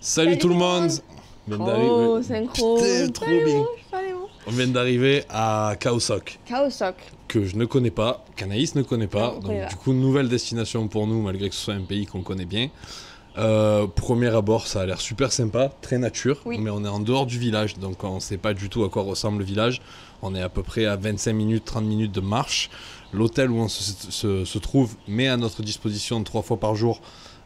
Salut tout le monde. Oh, synchro. Trop bien. On vient d'arriver à Khao Sok. Khao Sok. Que je ne connais pas, qu'Anaïs ne connaît pas. Non, donc du coup, nouvelle destination pour nous, malgré que ce soit un pays qu'on connaît bien. Premier abord, ça a l'air super sympa, très nature. Oui. Mais on est en dehors du village, donc on ne sait pas du tout à quoi ressemble le village. On est à peu près à 25 minutes, 30 minutes de marche. L'hôtel où on se trouve met à notre disposition 3 fois par jour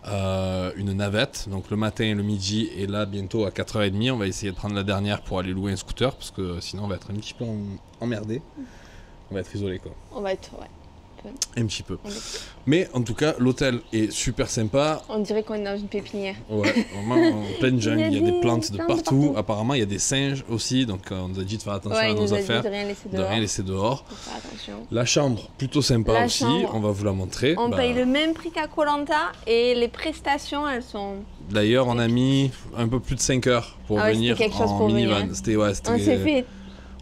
une navette, donc le matin et le midi, et là bientôt à 4h30 on va essayer de prendre la dernière pour aller louer un scooter parce que sinon on va être un petit peu emmerdé, on va être isolé quoi. On va être, un petit peu. Mais en tout cas l'hôtel est super sympa. On dirait qu'on est dans une pépinière. Ouais, vraiment en pleine jungle, il y a des plantes de partout. Apparemment il y a des singes aussi, donc on nous a dit de faire attention à nos affaires, de rien laisser dehors. Faire attention. La chambre plutôt sympa aussi, on va vous la montrer. On paye le même prix qu'à Koh Lanta et les prestations elles sont... D'ailleurs on a mis un peu plus de 5 heures pour venir en minivan. C'était on s'est fait...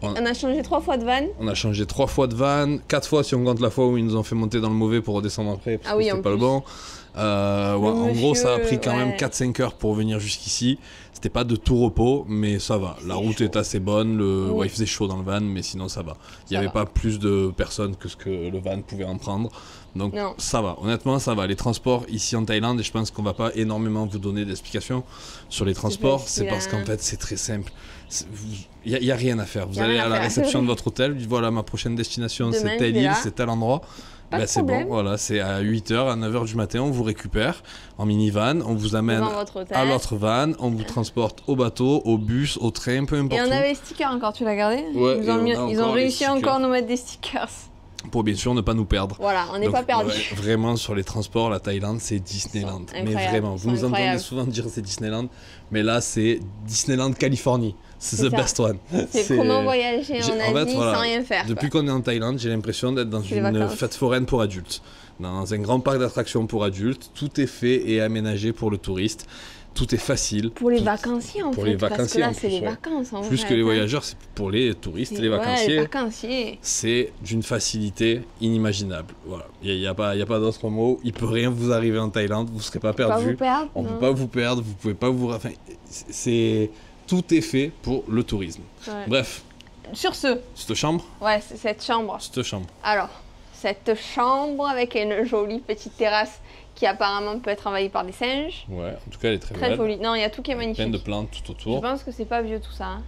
On a changé 3 fois de van. On a changé 3 fois de van, 4 fois si on compte la fois où ils nous ont fait monter dans le mauvais pour redescendre après, parce que c'était pas le bon. En gros, ça a pris quand même 4-5 heures pour venir jusqu'ici. C'était pas de tout repos, mais ça va. La route est assez bonne, il faisait chaud dans le van, mais sinon ça va. Il n'y avait pas plus de personnes que ce que le van pouvait en prendre. Donc ça va, honnêtement ça va. Les transports ici en Thaïlande, et je pense qu'on va pas énormément vous donner d'explications sur les transports, c'est parce qu'en fait c'est très simple. Il n'y a rien à faire. Vous allez à la réception de votre hôtel, vous dites voilà ma prochaine destination c'est telle île, c'est tel endroit. Ben, c'est bon, voilà, c'est à 8h, à 9h du matin, on vous récupère en minivan, on vous amène à l'autre van, on vous transporte au bateau, au bus, au train, peu importe. Et on avait les stickers encore, tu l'as gardé? Ouais, ils ont réussi encore à nous mettre des stickers. Pour bien sûr ne pas nous perdre. Voilà, on n'est pas perdus. Vraiment sur les transports, la Thaïlande c'est Disneyland. Mais vraiment, vous nous entendez souvent dire c'est Disneyland, mais là c'est Disneyland Californie. C'est the best one. C'est comment voyager en Asie sans rien faire. Depuis qu'on est en Thaïlande, j'ai l'impression d'être dans une fête foraine pour adultes. Dans un grand parc d'attractions pour adultes, tout est fait et aménagé pour le touriste. Tout est facile. Pour les vacanciers en fait, parce que là c'est les vacances en plus que les voyageurs, c'est pour les touristes et les vacanciers. C'est d'une facilité inimaginable. Voilà, il y a pas d'autre mot. Il peut rien vous arriver en Thaïlande, vous serez pas perdu. On peut pas vous perdre, vous pouvez pas vous. Enfin, tout est fait pour le tourisme. Ouais. Bref. Sur cette chambre. Ouais, c'est cette chambre. Cette chambre. Alors, cette chambre avec une jolie petite terrasse qui apparemment peut être envahie par des singes. Ouais, en tout cas elle est très belle. Très jolie. Non, il y a tout qui est magnifique. Plein de plantes tout autour. Je pense que c'est pas vieux tout ça. Hein.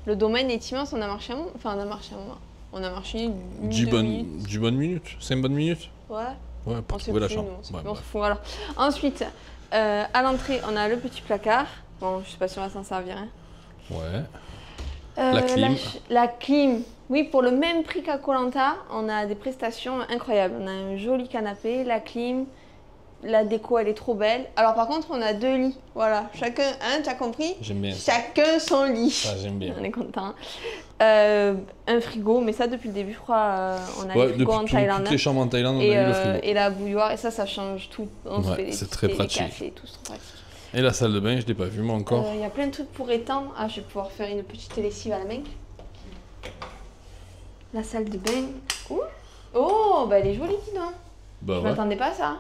Le domaine est immense, on a marché un moment. Enfin, on a marché un moment. On a marché 10 bonnes minutes. 5 bonnes minutes. Ouais. Ouais, pour trouver la chambre. On se fout, alors. Ensuite, à l'entrée, on a le petit placard. Bon, je sais pas si on va s'en servir. Hein. Ouais. La clim. La clim. Oui, pour le même prix qu'à Koh Lanta, on a des prestations incroyables. On a un joli canapé, la clim, la déco, elle est trop belle. Alors par contre, on a 2 lits. Voilà, chacun, hein, tu as compris? J'aime bien. Chacun son lit. Ah, j'aime bien. On est content. Un frigo, mais ça depuis le début, je crois, on a le frigo en Thaïlande. Toutes les chambres en Thaïlande, on a eu le frigo. Et la bouilloire, et ça change tout. On se fait c'est très pratique. Cafés, tout, c'est pratique. Et la salle de bain, je l'ai pas vue moi encore. Il y a plein de trucs pour étendre. Ah, je vais pouvoir faire une petite lessive à la main. La salle de bain. Ouh. Oh, bah elle est jolie, dis donc. Bah, je m'attendais pas à ça.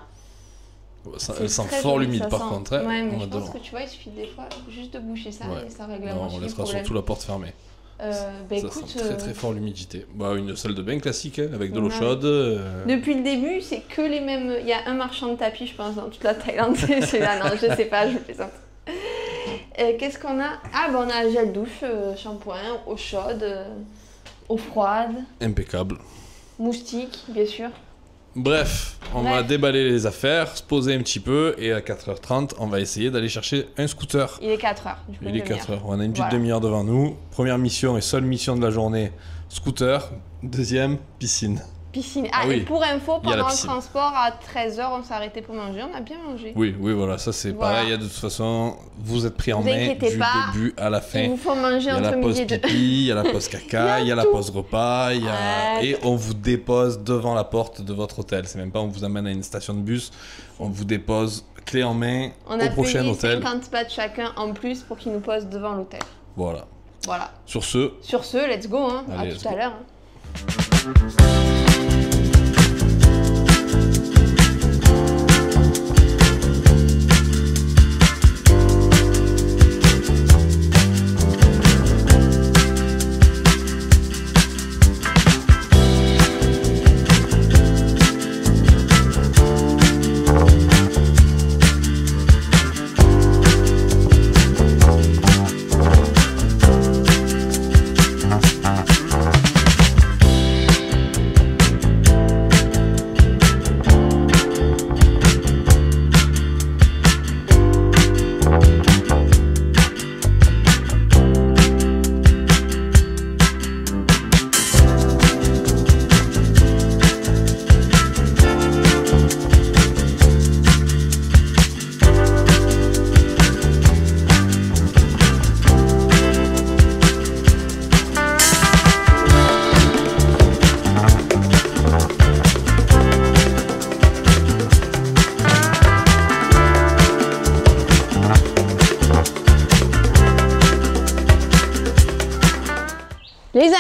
Elle sent fort l'humide par contre. Hein, ouais, mais je pense que tu vois, il suffit des fois juste de boucher ça et ça règle la moitié. On laissera surtout la porte fermée. Ça écoute, sent très fort l'humidité. Bah, une salle de bain classique hein, avec de l'eau chaude. Depuis le début, c'est que les mêmes. Il y a un marchand de tapis, je pense, dans toute la Thaïlande. C'est là, non, je sais pas, je plaisante. Qu'est-ce qu'on a? Ah, bah on a gel douche, shampoing, eau chaude, eau froide. Impeccable. Moustique, bien sûr. Bref, on va déballer les affaires, se poser un petit peu et à 4h30, on va essayer d'aller chercher un scooter. Il est 4h. Il est 4h. On a une petite demi-heure devant nous. Première mission et seule mission de la journée, scooter. Deuxième, piscine. Piscine. Ah, et pour info, pendant le transport, à 13h, on s'est arrêté pour manger. On a bien mangé. Oui, voilà, ça c'est pareil. De toute façon, vous êtes pris en main du début à la fin. Il vous faut manger entre midi et 2. Il y a la pause caca, il y a la pause repas, et on vous dépose devant la porte de votre hôtel. C'est même pas on vous amène à une station de bus, on vous dépose clé en main au prochain hôtel. On a payé 50 bahts chacun en plus pour qu'ils nous posent devant l'hôtel. Voilà. Voilà. Sur ce, let's go. Hein. Allez, à tout à l'heure. Hein.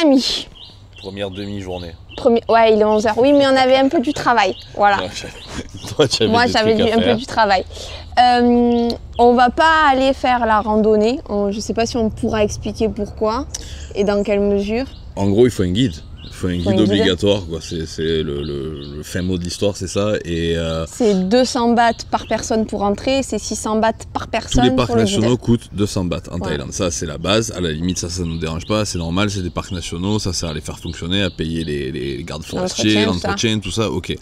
amis. Première demi-journée. Ouais, il est 11h. Oui, mais on avait un peu du travail. Voilà. Moi, j'avais un peu du travail. On va pas aller faire la randonnée. Je sais pas si on pourra expliquer pourquoi et dans quelle mesure. En gros, il faut un guide. Il faut un guide obligatoire, quoi. C'est le fin mot de l'histoire, c'est ça. C'est 200 bahts par personne pour entrer, c'est 600 bahts par personne. Tous les parcs nationaux coûtent 200 bahts en Thaïlande. Ça, c'est la base. À la limite, ça nous dérange pas. C'est normal, c'est des parcs nationaux. Ça sert à les faire fonctionner, à payer les gardes forestiers, l'entretien, tout ça. Ok.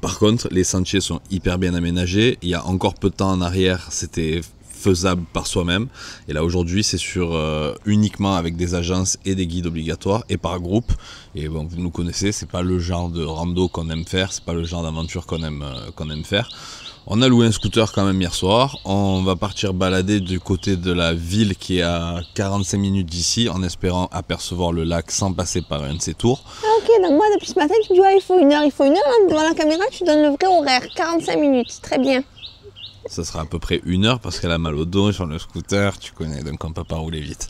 Par contre, les sentiers sont hyper bien aménagés. Il y a encore peu de temps en arrière, c'était faisable par soi-même. Et là, aujourd'hui, c'est uniquement avec des agences et des guides obligatoires et par groupe. Et bon, vous nous connaissez, c'est pas le genre de rando qu'on aime faire, c'est pas le genre d'aventure qu'on aime faire. On a loué un scooter quand même hier soir. On va partir balader du côté de la ville qui est à 45 minutes d'ici en espérant apercevoir le lac sans passer par un de ses tours. Ok, donc moi depuis ce matin tu dis il faut une heure, devant la caméra tu donnes le vrai horaire, 45 minutes, très bien. Ça sera à peu près 1 heure parce qu'elle a mal au dos sur le scooter, tu connais, donc on peut pas rouler vite.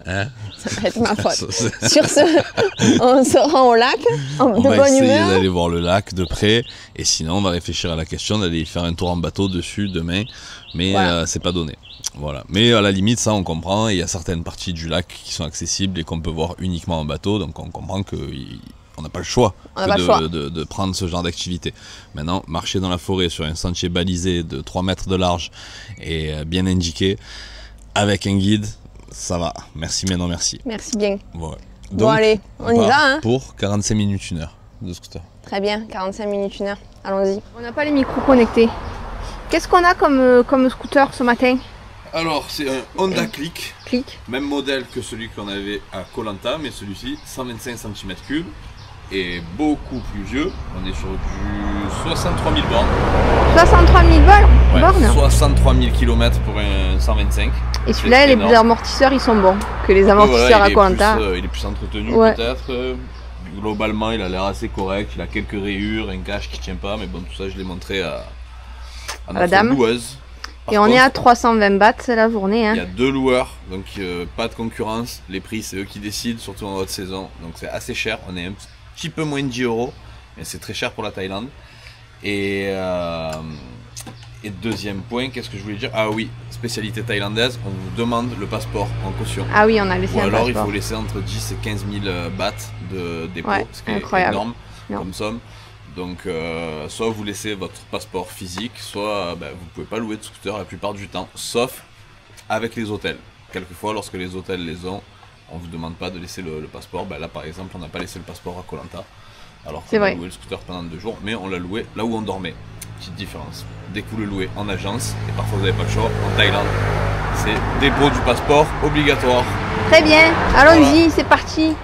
Hein? Ça va être ma faute. Sur ce, on se rend au lac, de bonne humeur. On va essayer d'aller voir le lac de près, et sinon on va réfléchir à la question d'aller faire un tour en bateau dessus demain, mais voilà. C'est pas donné. Voilà. Mais à la limite, ça on comprend, il y a certaines parties du lac qui sont accessibles et qu'on peut voir uniquement en bateau, donc on comprend qu'on n'a pas le choix de prendre ce genre d'activité. Maintenant, marcher dans la forêt sur un sentier balisé de 3 mètres de large et bien indiqué, avec un guide, ça va. Merci, mais non merci. Merci bien. Ouais. Donc, bon allez, on y va. Hein. Pour 45 minutes, 1 heure de scooter. Très bien, 45 minutes, 1 heure. Allons-y. On n'a pas les micros connectés. Qu'est-ce qu'on a comme scooter ce matin? Alors, c'est un Honda Click. Click. Même modèle que celui qu'on avait à Koh Lanta, mais celui-ci, 125 cm3. Et beaucoup plus vieux, on est sur du 63 000 bornes. 63 000 bornes 63 000 km pour un 125. Et celui-là, les amortisseurs, ils sont bons que les amortisseurs à Koh Lanta. Il est plus entretenu peut-être. Globalement, il a l'air assez correct. Il a quelques rayures, un cache qui tient pas. Mais bon, tout ça, je l'ai montré à la dame. Loueuse. Et on est à 320 bahts la journée. Hein. Il y a 2 loueurs, donc pas de concurrence. Les prix, c'est eux qui décident, surtout en haute saison. Donc c'est assez cher. On est un petit peu moins de 10 €, mais c'est très cher pour la Thaïlande. Et deuxième point, qu'est-ce que je voulais dire? Ah oui, spécialité thaïlandaise, on vous demande le passeport en caution. Ah oui, on a laissé un passeport. Ou alors il faut laisser entre 10 et 15 000 bahts de dépôt, ce qui est énorme comme somme. Donc soit vous laissez votre passeport physique, soit vous pouvez pas louer de scooter la plupart du temps, sauf avec les hôtels. Quelquefois, lorsque les hôtels les ont, on vous demande pas de laisser le passeport. Là par exemple, on n'a pas laissé le passeport à Koh Lanta, alors qu'on a loué le scooter pendant 2 jours, mais on l'a loué là où on dormait. Petite différence. Dès que vous le louez en agence, et parfois vous n'avez pas le choix, en Thaïlande, c'est dépôt du passeport obligatoire. Très bien, allons-y, c'est parti.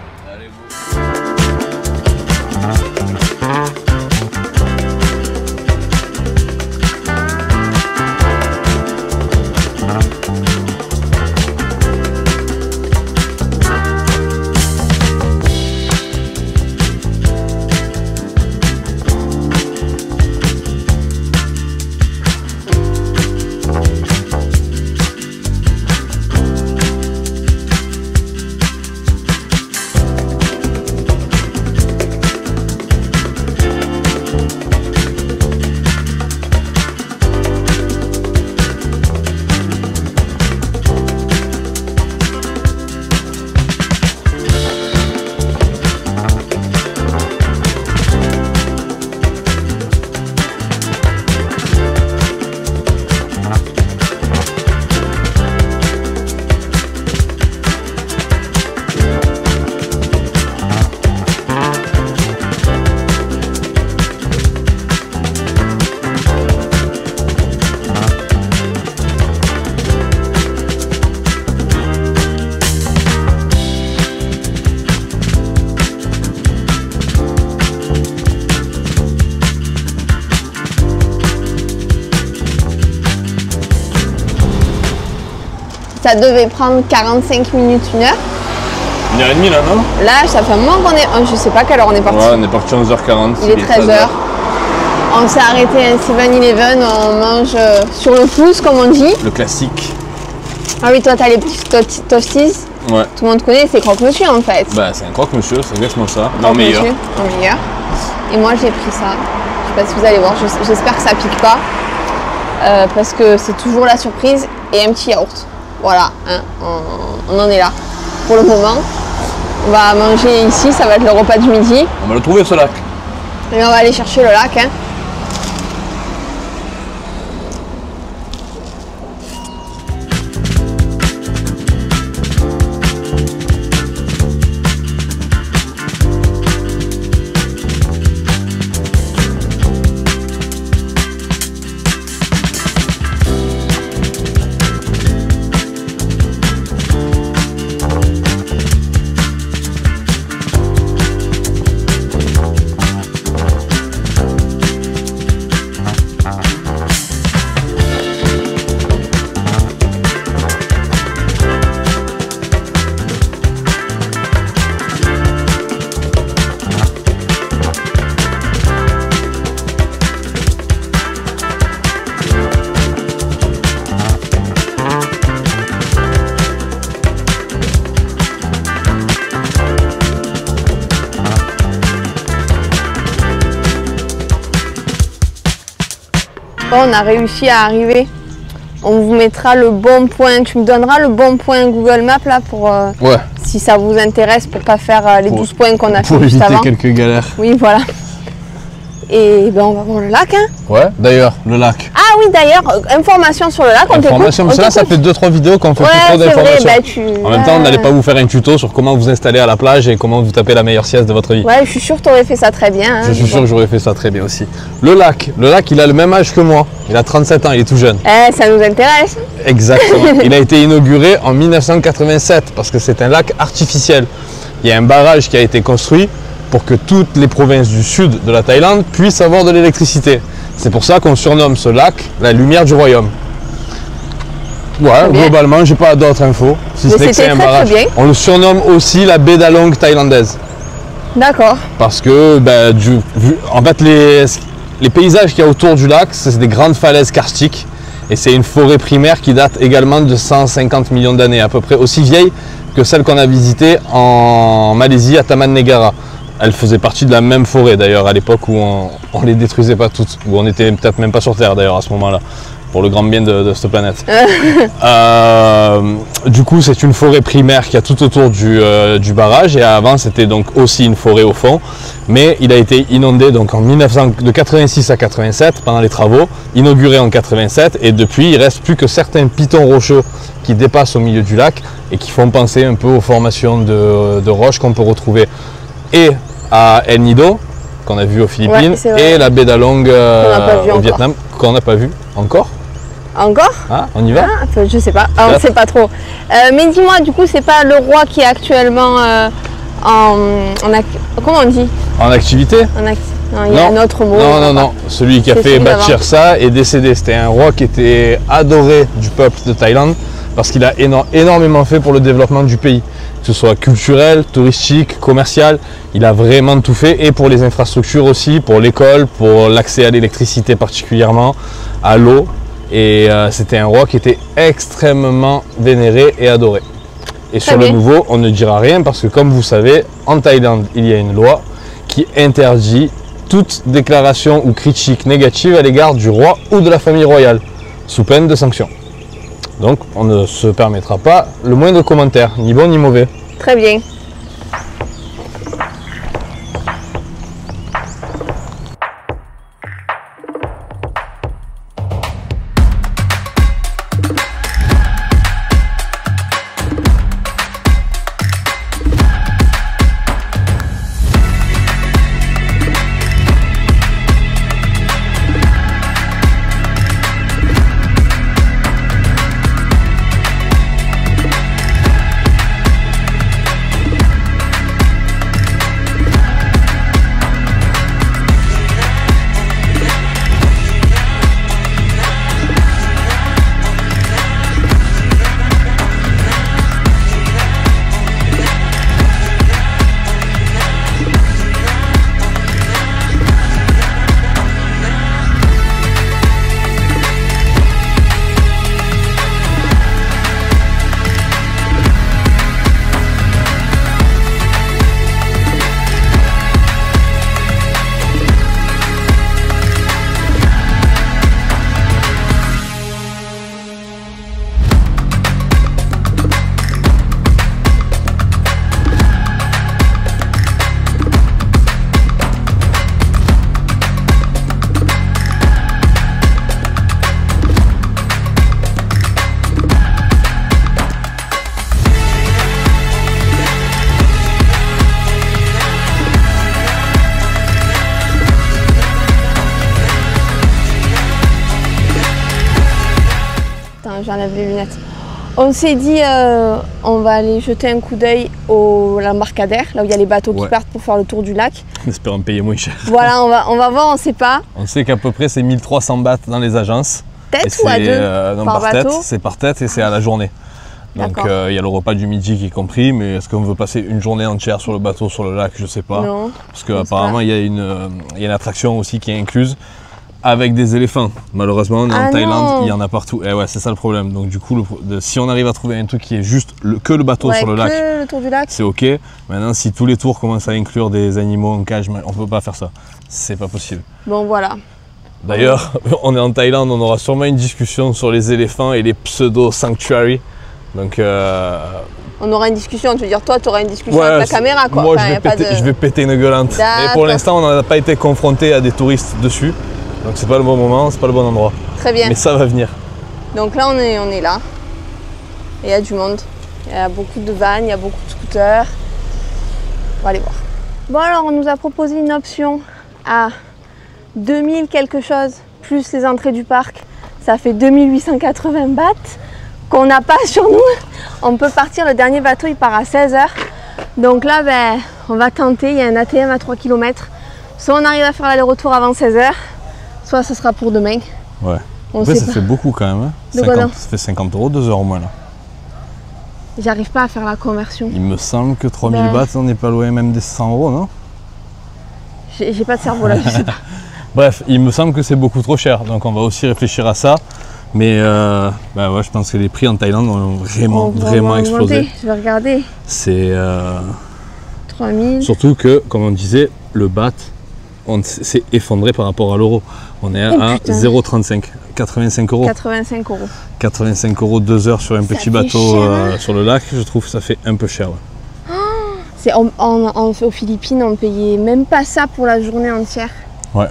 Ça devait prendre 45 minutes, 1 heure. 1h30 là, non? Là, ça fait un moment qu'on est... Je sais pas à quelle heure on est parti. Ouais, on est parti à 11h40. Il est 13h. On s'est arrêté à un 7-Eleven, on mange sur le pouce, comme on dit. Le classique. Ah oui, toi, t'as les petits toasties. Ouais. Tout le monde connaît, c'est croque-monsieur en fait. Bah, c'est un croque-monsieur, c'est exactement ça. En meilleur. En meilleur. Et moi, j'ai pris ça. Je sais pas si vous allez voir, j'espère que ça pique pas. Parce que c'est toujours la surprise. Et un petit yaourt. Voilà, hein, on en est là. Pour le moment, on va manger ici, ça va être le repas du midi. On va le trouver ce lac. Et on va aller chercher le lac. Hein. On a réussi à arriver. On vous mettra le bon point. Tu me donneras le bon point Google Maps là pour ouais. Si ça vous intéresse pour pas faire les 12 points qu'on a fait juste avant. Pour éviter quelques galères. Oui, voilà. Et ben on va voir le lac. Hein. Ouais, d'ailleurs, le lac. Ah oui, d'ailleurs, information sur le lac. Information, mais là, ça fait 2-3 vidéos qu'on fait plus trop d'informations. En même temps, on n'allait pas vous faire un tuto sur comment vous installer à la plage et comment vous taper la meilleure sieste de votre vie. Ouais, je suis sûr que tu aurais fait ça très bien. Hein, je suis sûr que j'aurais fait ça très bien aussi. Le lac, il a le même âge que moi. Il a 37 ans, il est tout jeune. Ça nous intéresse. Exactement. Il a été inauguré en 1987 parce que c'est un lac artificiel. Il y a un barrage qui a été construit pour que toutes les provinces du sud de la Thaïlande puissent avoir de l'électricité. C'est pour ça qu'on surnomme ce lac la lumière du royaume. Ouais, globalement, j'ai pas d'autres infos, si ce n'est que c'est un barrage. Très bien. On le surnomme aussi la baie d'Along thaïlandaise. D'accord. Parce que, en fait, les paysages qu'il y a autour du lac, c'est des grandes falaises karstiques. Et c'est une forêt primaire qui date également de 150 millions d'années, à peu près aussi vieille que celle qu'on a visitée en Malaisie à Taman Negara. Elle faisait partie de la même forêt d'ailleurs à l'époque où on les détruisait pas toutes, où on était peut-être même pas sur Terre d'ailleurs à ce moment-là, pour le grand bien de cette planète. Du coup, c'est une forêt primaire qui a tout autour du barrage, et avant c'était donc aussi une forêt au fond, mais il a été inondé donc de 86 à 87 pendant les travaux, inauguré en 87, et depuis il reste plus que certains pitons rocheux qui dépassent au milieu du lac et qui font penser un peu aux formations de roches qu'on peut retrouver et à El Nido, qu'on a vu aux Philippines, et la baie d'Along au Vietnam, qu'on n'a pas vu encore. Encore? Ah, on y va? Je sais pas, on ne sait pas trop. Mais dis-moi, du coup, c'est pas le roi qui est actuellement comment on dit? En activité? Non, il y a un autre mot. Non. Celui qui a fait bâtir ça est décédé. C'était un roi qui était adoré du peuple de Thaïlande parce qu'il a énormément fait pour le développement du pays. Que ce soit culturel, touristique, commercial, il a vraiment tout fait, et pour les infrastructures aussi, pour l'école, pour l'accès à l'électricité particulièrement, à l'eau, et c'était un roi qui était extrêmement vénéré et adoré. Et sur le nouveau, on ne dira rien parce que comme vous savez, en Thaïlande, il y a une loi qui interdit toute déclaration ou critique négative à l'égard du roi ou de la famille royale, sous peine de sanctions. Donc on ne se permettra pas le moindre commentaire, ni bon ni mauvais. Très bien. j'enlève les lunettes. On s'est dit, on va aller jeter un coup d'œil à l'embarcadère, là où il y a les bateaux qui partent pour faire le tour du lac. En espérant payer moins cher. Voilà, on va voir, on sait pas. On sait qu'à peu près c'est 1300 bahts dans les agences. Tête ou à deux non, par bateau? C'est par tête et c'est à la journée. Donc il y a le repas du midi qui est compris, mais est-ce qu'on veut passer une journée entière sur le bateau, sur le lac? Je sais pas. Non. Parce qu'apparemment il y a une attraction aussi qui est incluse. Avec des éléphants. Malheureusement, on est en Thaïlande, il y en a partout. Et ouais, c'est ça le problème. Donc du coup, si on arrive à trouver un truc qui est juste que le bateau sur le lac, le tour du lac, c'est ok. Maintenant, si tous les tours commencent à inclure des animaux en cage, on peut pas faire ça. C'est pas possible. Bon, voilà. D'ailleurs, on est en Thaïlande, on aura sûrement une discussion sur les éléphants et les pseudo-sanctuaries. Donc on aura une discussion, tu veux dire toi tu auras une discussion avec la caméra quoi. Moi je vais péter une gueulante. Mais pour l'instant on n'a pas été confronté à des touristes dessus. Donc c'est pas le bon moment, c'est pas le bon endroit. Très bien. Mais ça va venir. Donc là on est là. Et il y a du monde. Il y a beaucoup de vannes, il y a beaucoup de scooters. On va aller voir. Bon alors on nous a proposé une option à 2000 quelque chose, plus les entrées du parc. Ça fait 2880 bahts qu'on n'a pas sur nous. On peut partir, le dernier bateau il part à 16 h. Donc là on va tenter, il y a un ATM à 3 km. Soit on arrive à faire l'aller-retour avant 16 h. Soit ce sera pour demain. Ouais. Après, ça fait beaucoup quand même. Hein. 50, ça fait 50 € 2 heures au moins là. J'arrive pas à faire la conversion. Il me semble que 3000 bahts, on n'est pas loin même des 100 €, non? J'ai pas de cerveau là, je sais pas. Bref, il me semble que c'est beaucoup trop cher. Donc on va aussi réfléchir à ça. Mais ouais, je pense que les prix en Thaïlande ont vraiment explosé. Je vais regarder. C'est 3000. Surtout que, comme on disait, le baht s'est effondré par rapport à l'euro. On est à 0,35, 85 €. 85 €. 85 € 2 heures sur un petit bateau sur le lac, je trouve que ça fait un peu cher. Ouais. Aux Philippines, on payait même pas ça pour la journée entière. Ouais.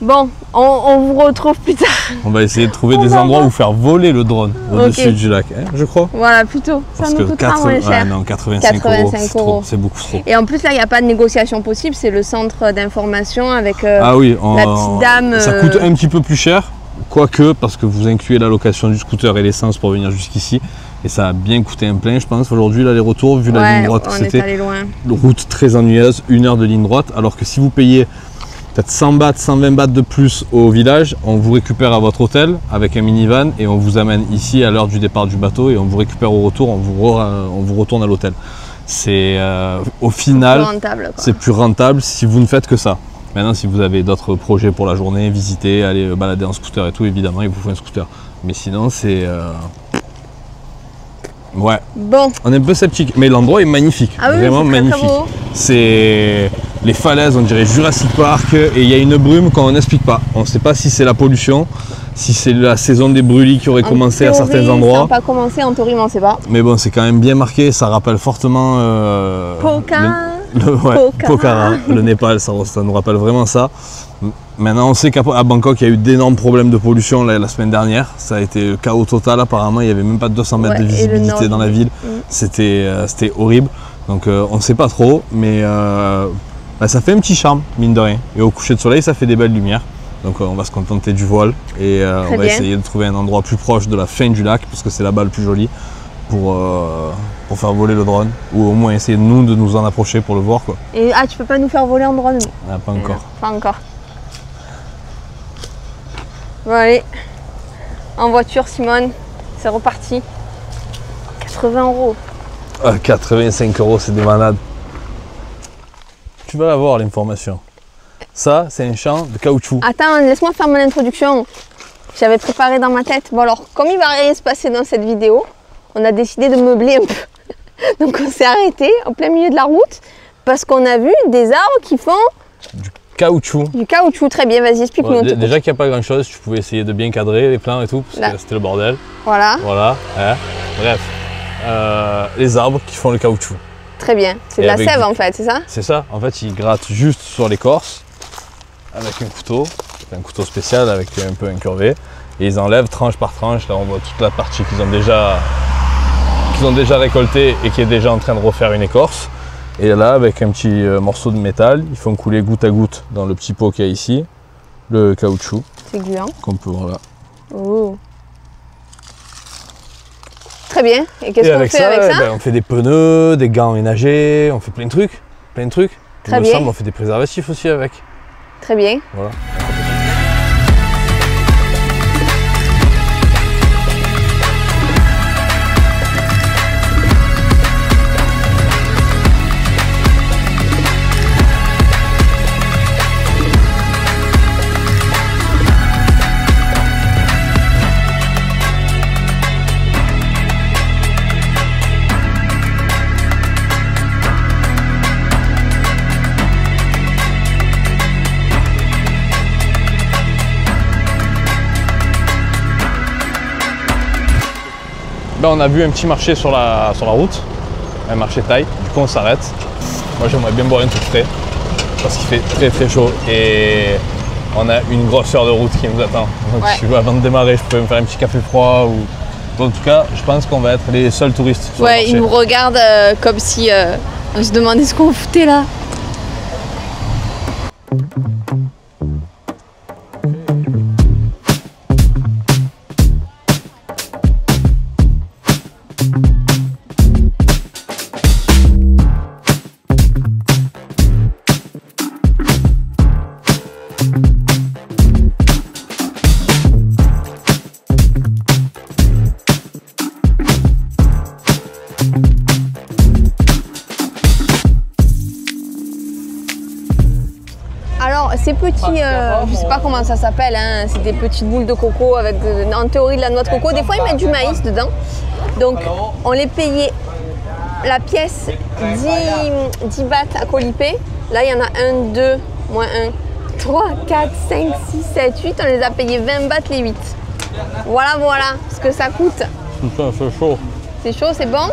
Bon, on vous retrouve plus tard. On va essayer de trouver des endroits où faire voler le drone au-dessus du lac, hein, je crois. Voilà, plutôt. Parce ça nous coûtera moins cher. Ouais, non, 85 €, c'est beaucoup trop. Et en plus, là, il n'y a pas de négociation possible. C'est le centre d'information avec la petite dame. Ça coûte un petit peu plus cher, quoique, parce que vous incluez la location du scooter et l'essence pour venir jusqu'ici. Et ça a bien coûté un plein, je pense. Aujourd'hui, l'aller-retour, vu la ligne droite, c'était une route très ennuyeuse, 1 heure de ligne droite. Alors que si vous payez peut-être 100 bahts, 120 bahts de plus au village, on vous récupère à votre hôtel avec un minivan et on vous amène ici à l'heure du départ du bateau et on vous récupère au retour, on vous retourne à l'hôtel. C'est au final, c'est plus rentable si vous ne faites que ça. Maintenant, si vous avez d'autres projets pour la journée, visiter, aller balader en scooter et tout, évidemment, il vous faut un scooter. Mais sinon, c'est... Ouais. Bon. On est un peu sceptique, mais l'endroit est magnifique, vraiment magnifique. C'est les falaises, on dirait Jurassic Park, et il y a une brume qu'on n'explique pas. On ne sait pas si c'est la pollution, si c'est la saison des brûlis qui aurait commencé à certains endroits. Ça n'a pas commencé, en théorie, on ne sait pas. Mais bon, c'est quand même bien marqué, ça rappelle fortement Pokhara, le Népal, ça nous rappelle vraiment ça. Maintenant, on sait qu'à Bangkok, il y a eu d'énormes problèmes de pollution la semaine dernière. Ça a été chaos total, apparemment. Il n'y avait même pas 200 mètres de visibilité dans la ville. C'était horrible. Donc, on ne sait pas trop, mais ça fait un petit charme, mine de rien. Et au coucher de soleil, ça fait des belles lumières. Donc, on va se contenter du voile et on va essayer de trouver un endroit plus proche de la fin du lac, parce que c'est là-bas le plus joli, pour faire voler le drone. Ou au moins essayer de nous en approcher pour le voir, quoi. Et tu peux pas nous faire voler en drone? Pas encore. Pas encore. Bon allez, en voiture Simone, c'est reparti. 80 €. 85 €, c'est des malades. Tu vas avoir l'information. Ça, c'est un champ de caoutchouc. Attends, laisse-moi faire mon introduction. J'avais préparé dans ma tête. Bon alors, comme il va rien se passer dans cette vidéo, on a décidé de meubler un peu. Donc on s'est arrêté au plein milieu de la route parce qu'on a vu des arbres qui font... Caoutchouc. Du caoutchouc, très bien, vas-y, explique-nous. Bon, déjà qu'il n'y a pas grand chose, tu pouvais essayer de bien cadrer les plans et tout, parce que c'était le bordel. Voilà. Voilà. Hein. Bref, les arbres qui font le caoutchouc. Très bien, c'est de la sève en fait, c'est ça? C'est ça, en fait ils grattent juste sur l'écorce avec un couteau spécial avec un peu incurvé, et ils enlèvent tranche par tranche. Là on voit toute la partie qu'ils ont déjà récoltée et qui est déjà en train de refaire une écorce. Et là, avec un petit morceau de métal, ils font couler goutte à goutte dans le petit pot qu'il y a ici, le caoutchouc. C'est gluant. Qu'on peut, voilà. Oh. très bien. Et qu'est-ce qu'on fait avec ça? On fait des pneus, des gants ménagers, on fait plein de trucs. Très bien. On fait des préservatifs aussi avec. Très bien. Voilà. Ben, on a vu un petit marché sur la route, un marché thaï, du coup on s'arrête. Moi j'aimerais bien boire un truc frais, parce qu'il fait très chaud et on a une grosse heure de route qui nous attend. Donc avant de démarrer, je peux me faire un petit café froid ou... En tout cas, je pense qu'on va être les seuls touristes sur le marché. Ils nous regardent comme si on se demandait ce qu'on foutait là. Alors ces petits, je sais pas comment ça s'appelle, hein, c'est des petites boules de coco avec en théorie de la noix de coco. Des fois ils mettent du maïs dedans. Donc on les payait la pièce 10 bahts à Koh-Lipe. Là il y en a 1, 2, moins 1, 3, 4, 5, 6, 7, 8. On les a payés 20 bahts les 8. Voilà ce que ça coûte. C'est chaud. C'est chaud, c'est bon?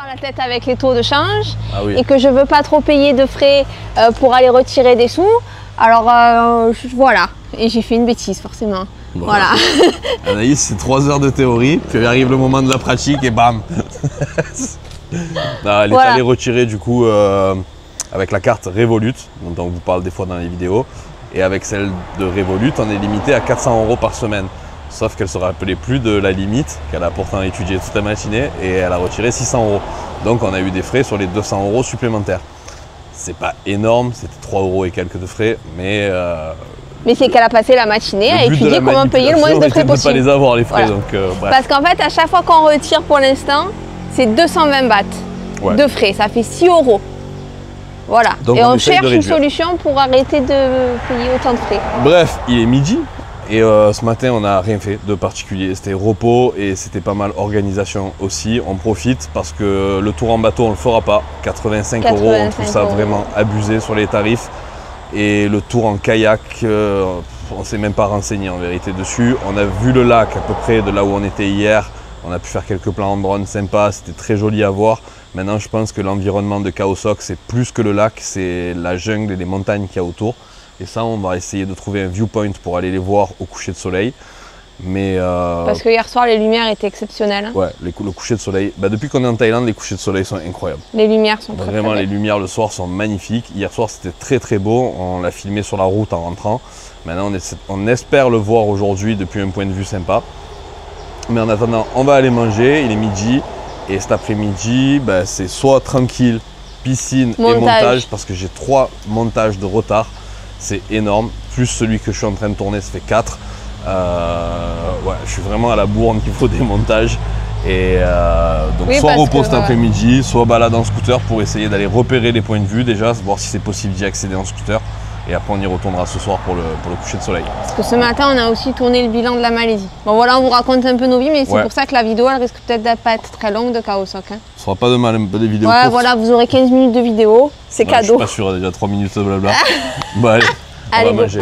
La tête avec les taux de change et que je veux pas trop payer de frais pour aller retirer des sous. Alors voilà, et j'ai fait une bêtise forcément. Voilà. Anaïs, c'est 3 heures de théorie, puis arrive le moment de la pratique et bam. Elle est allée retirer du coup avec la carte Revolut, dont on vous parle des fois dans les vidéos, et avec celle de Revolut, on est limité à 400 € par semaine. Sauf qu'elle ne se rappelait plus de la limite, qu'elle a pourtant étudié toute la matinée, et elle a retiré 600 €. Donc on a eu des frais sur les 200 € supplémentaires. C'est pas énorme, c'était 3 € et quelques de frais, mais... Mais c'est qu'elle a passé la matinée à étudier comment payer le moins de frais possible. De ne pas les avoir les frais, donc bref. Parce qu'en fait, à chaque fois qu'on retire pour l'instant, c'est 220 bahts de frais, ça fait 6 €. Voilà, donc et on cherche une solution pour arrêter de payer autant de frais. Bref, il est midi. Et ce matin, on n'a rien fait de particulier. C'était repos et c'était pas mal organisation aussi. On profite parce que le tour en bateau, on ne le fera pas. 85 €, on trouve ça vraiment abusé sur les tarifs. Et le tour en kayak, on ne s'est même pas renseigné en vérité dessus. On a vu le lac à peu près de là où on était hier. On a pu faire quelques plans en drone sympas, c'était très joli à voir. Maintenant, je pense que l'environnement de Khao Sok, c'est plus que le lac, c'est la jungle et les montagnes qu'il y a autour. Et ça, on va essayer de trouver un viewpoint pour aller les voir au coucher de soleil. Mais parce que hier soir, les lumières étaient exceptionnelles. Ouais, le coucher de soleil. Depuis qu'on est en Thaïlande, les couchers de soleil sont incroyables. Les lumières sont très Vraiment, très les lumières le soir sont magnifiques. Hier soir, c'était très très beau. On l'a filmé sur la route en rentrant. Maintenant, on espère le voir aujourd'hui depuis un point de vue sympa. Mais en attendant, on va aller manger. Il est midi. Et cet après-midi, ben, c'est soit tranquille, piscine et montage, parce que j'ai 3 montages de retard. C'est énorme. Plus celui que je suis en train de tourner, ça fait 4. Ouais, je suis vraiment à la bourre au niveau des montages. Et donc soit repos cet après-midi, soit balade en scooter pour essayer d'aller repérer les points de vue déjà, voir si c'est possible d'y accéder en scooter. Et après on y retournera ce soir pour le coucher de soleil. Parce que ce matin on a aussi tourné le bilan de la Malaisie. Bon voilà, on vous raconte un peu nos vies, mais c'est pour ça que la vidéo elle risque peut-être de pas être très longue de Khao-Sok. Hein. Ce sera pas de mal, un peu des vidéos. Ouais courtes. Voilà, vous aurez 15 minutes de vidéo, c'est cadeau. Je suis pas sûr, déjà 3 minutes de blabla. Bon allez, on va manger.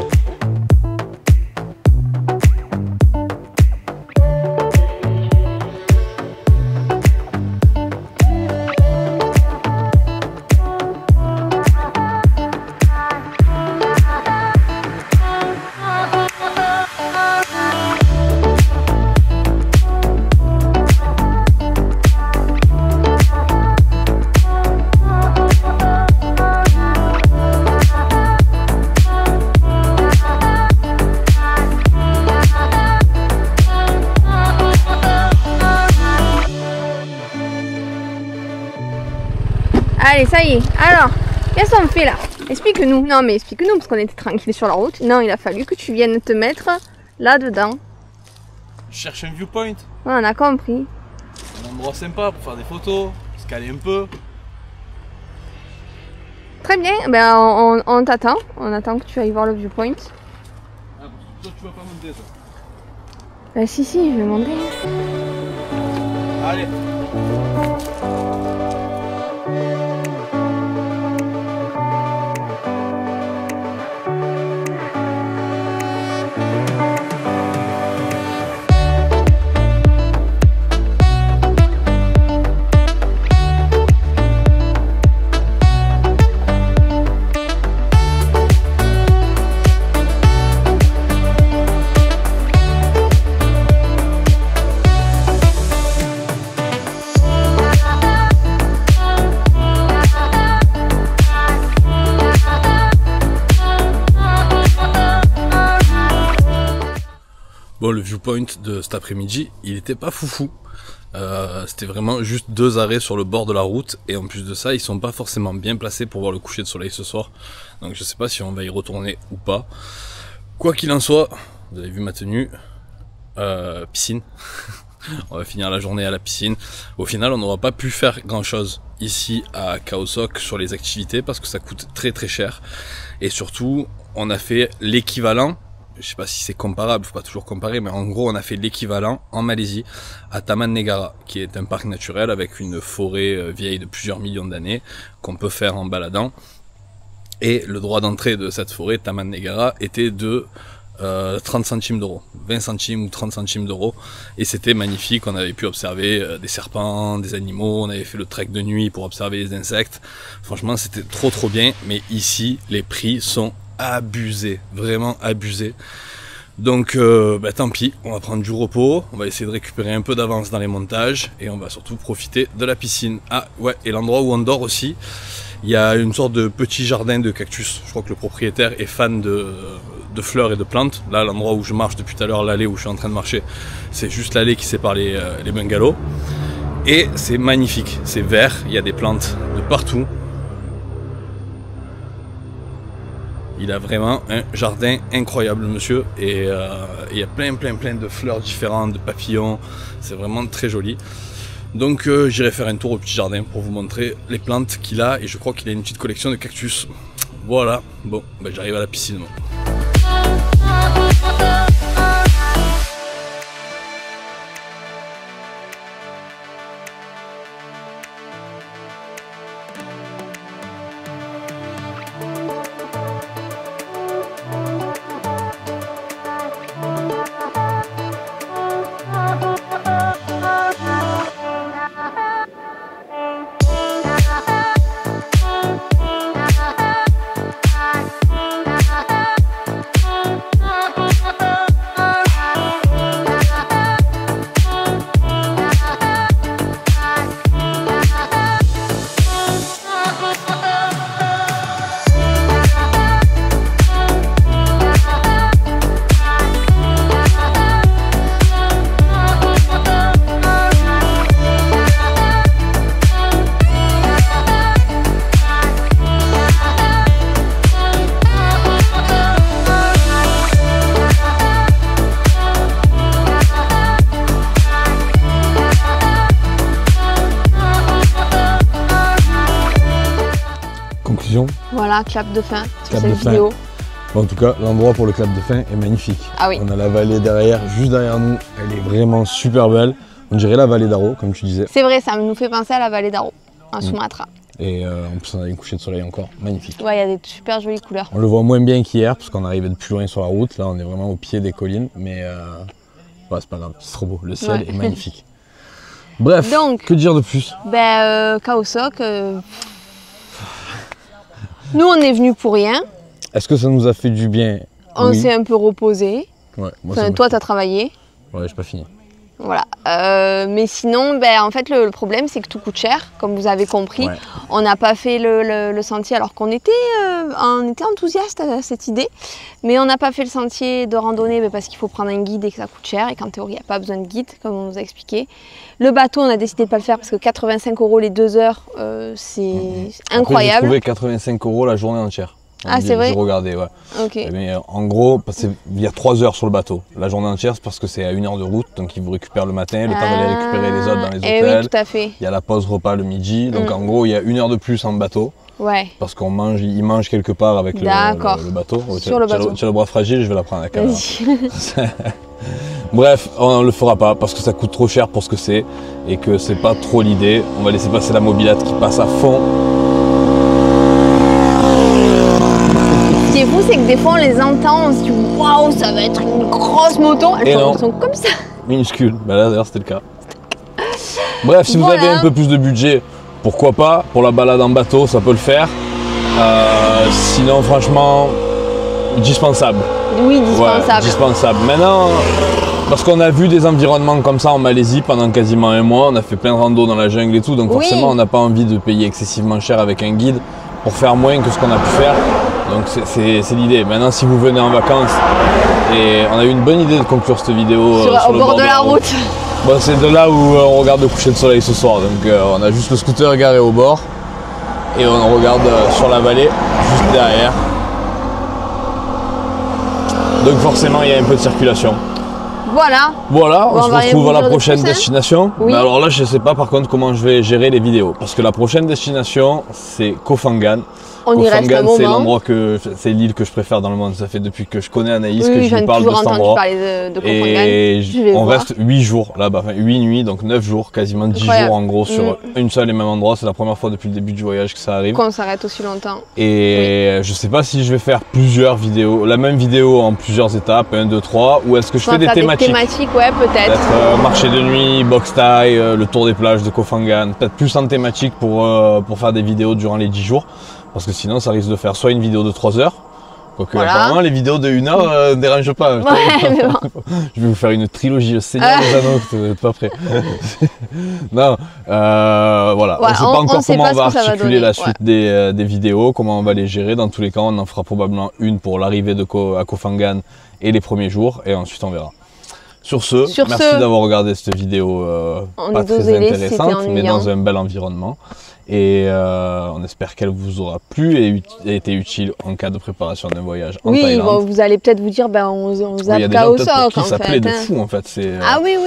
Allez, ça y est. Alors, qu'est-ce qu'on fait là? Explique-nous. Non, mais explique-nous parce qu'on était tranquille sur la route. Non, il a fallu que tu viennes te mettre là-dedans. Je cherche un viewpoint. Ouais, on a compris. Un endroit sympa pour faire des photos, se caler un peu. Très bien. Ben, on t'attend. On attend que tu ailles voir le viewpoint. Ah, toi, tu vas pas monter ça? Bah, si, je vais monter. Allez. Bon, le viewpoint de cet après-midi, il était pas foufou. C'était vraiment juste 2 arrêts sur le bord de la route. Et en plus de ça, ils sont pas forcément bien placés pour voir le coucher de soleil ce soir. Donc je sais pas si on va y retourner ou pas. Quoi qu'il en soit, vous avez vu ma tenue. Piscine. On va finir la journée à la piscine. Au final, on n'aura pas pu faire grand chose ici à Khao-Sok sur les activités parce que ça coûte très très cher. Et surtout, on a fait l'équivalent. Je sais pas si c'est comparable, faut pas toujours comparer, mais en gros on a fait l'équivalent en Malaisie à Taman Negara, qui est un parc naturel avec une forêt vieille de plusieurs millions d'années qu'on peut faire en baladant. Et le droit d'entrée de cette forêt, Taman Negara, était de 30 centimes d'euros, 20 centimes ou 30 centimes d'euros, et c'était magnifique. On avait pu observer des serpents, des animaux, on avait fait le trek de nuit pour observer les insectes. Franchement c'était trop bien, mais ici les prix sont abusé, vraiment abusé. Donc tant pis, on va prendre du repos, on va essayer de récupérer un peu d'avance dans les montages et on va surtout profiter de la piscine. Ah ouais, et l'endroit où on dort aussi, il y a une sorte de petit jardin de cactus. Je crois que le propriétaire est fan de fleurs et de plantes. Là, l'endroit où je marche depuis tout à l'heure, l'allée où je suis en train de marcher, c'est juste l'allée qui sépare les bungalows. Et c'est magnifique, c'est vert, il y a des plantes de partout. Il a vraiment un jardin incroyable, monsieur, et il y a plein de fleurs différentes, de papillons, c'est vraiment très joli. Donc j'irai faire un tour au petit jardin pour vous montrer les plantes qu'il a, et je crois qu'il a une petite collection de cactus. Voilà, bon, j'arrive à la piscine. Moi. Voilà, clap de fin sur cette vidéo. Bon, en tout cas, l'endroit pour le clap de fin est magnifique. Ah oui. On a la vallée derrière, juste derrière nous. Elle est vraiment super belle. On dirait la vallée d'Aro, comme tu disais. C'est vrai, ça nous fait penser à la vallée d'Aro, en Sumatra. Et en plus, on a une coucher de soleil encore magnifique. Ouais, il y a des super jolies couleurs. On le voit moins bien qu'hier, parce qu'on arrivait de plus loin sur la route. Là, on est vraiment au pied des collines. Mais ouais, c'est pas grave, c'est trop beau. Le ciel est magnifique. Bref, donc, que dire de plus? Kaosok, nous, on est venus pour rien. Est-ce que ça nous a fait du bien? On s'est un peu reposé. Ouais, moi, toi, tu as travaillé. Ouais, j'ai pas fini. Voilà. Mais sinon, en fait, le problème, c'est que tout coûte cher, comme vous avez compris. Ouais. On n'a pas fait le sentier alors qu'on était enthousiaste à cette idée. Mais on n'a pas fait le sentier de randonnée parce qu'il faut prendre un guide et que ça coûte cher. Et qu'en théorie, il n'y a pas besoin de guide, comme on nous a expliqué. Le bateau, on a décidé de ne pas le faire parce que 85 € les 2 heures, c'est incroyable. J'ai trouvé 85 € la journée entière. Ah, c'est vrai? J'ai regardé, ouais. Okay. Mais en gros, il y a 3 heures sur le bateau. La journée entière, c'est parce que c'est à 1 heure de route. Donc, ils vous récupèrent le matin, le temps d'aller récupérer les autres dans les hôtels. Oui, tout à fait. Il y a la pause repas le midi. Donc, en gros, il y a 1 heure de plus en bateau. Ouais. Parce qu'on mange, ils mangent quelque part avec le bateau. Sur le bateau. Tu as le bras fragile, je vais la prendre à la caméra. Bref, on ne le fera pas parce que ça coûte trop cher pour ce que c'est et que c'est pas trop l'idée. On va laisser passer la mobilette qui passe à fond. Ce qui est fou, c'est que des fois on les entend, on se dit waouh, ça va être une grosse moto. Elles sont comme ça. Minuscule. Là d'ailleurs c'était le cas. Bref, si vous avez un peu plus de budget, pourquoi pas. Pour la balade en bateau, ça peut le faire. Sinon, franchement, dispensable. Oui, dispensable. Ouais, dispensable. Maintenant, parce qu'on a vu des environnements comme ça en Malaisie pendant quasiment 1 mois, on a fait plein de rando dans la jungle et tout, donc forcément on n'a pas envie de payer excessivement cher avec un guide pour faire moins que ce qu'on a pu faire. Donc c'est l'idée. Maintenant, si vous venez en vacances, et on a eu une bonne idée de conclure cette vidéo au bord de la route. Bon, c'est de là où on regarde le coucher de soleil ce soir. Donc on a juste le scooter garé au bord et on regarde sur la vallée juste derrière. Donc forcément, il y a un peu de circulation. Voilà, on se retrouve à la prochaine destination. Oui. Mais alors là, je ne sais pas par contre comment je vais gérer les vidéos. Parce que la prochaine destination, c'est Koh Phangan. On y reste un moment. C'est l'endroit c'est l'île que je préfère dans le monde. Ça fait depuis que je connais Anaïs que je lui parle de cet endroit. De Koh et on reste 8 jours là-bas, enfin 8 nuits, donc 9 jours, quasiment 10 jours en gros sur une seule et même endroit. C'est la première fois depuis le début du voyage que ça arrive. Qu'on s'arrête aussi longtemps. Et je sais pas si je vais faire plusieurs vidéos, la même vidéo en plusieurs étapes, 1, 2, 3, ou est-ce que je fais des thématiques. Des thématiques, ouais, peut-être. Marché de nuit, box tie, le tour des plages de Koh Phangan, peut-être plus en thématique pour faire des vidéos durant les 10 jours. Parce que sinon, ça risque de faire soit une vidéo de 3 heures, quoique apparemment les vidéos de 1 heure ne dérangent pas. Ouais, mais bon. Je vais vous faire une trilogie, le Seigneur des Anneaux, vous n'êtes pas prêt. Non, voilà. On ne sait pas encore comment on va articuler la suite des vidéos, comment on va les gérer. Dans tous les cas, on en fera probablement une pour l'arrivée à Koh Phangan et les premiers jours, et ensuite on verra. Sur ce, merci d'avoir regardé cette vidéo pas très intéressante, mais dans un bel environnement. Et on espère qu'elle vous aura plu et été utile en cas de préparation d'un voyage en Thaïlande. Oui, vous allez peut-être vous dire, on zappe Kaosok en fait. Ça plaît de fou en fait. Ah oui.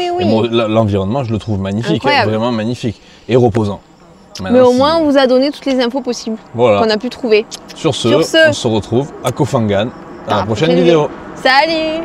L'environnement, je le trouve magnifique, vraiment magnifique et reposant. Maintenant, mais au moins, on vous a donné toutes les infos possibles qu'on a pu trouver. Sur ce, on se retrouve à Koh Phangan dans la prochaine vidéo. Salut!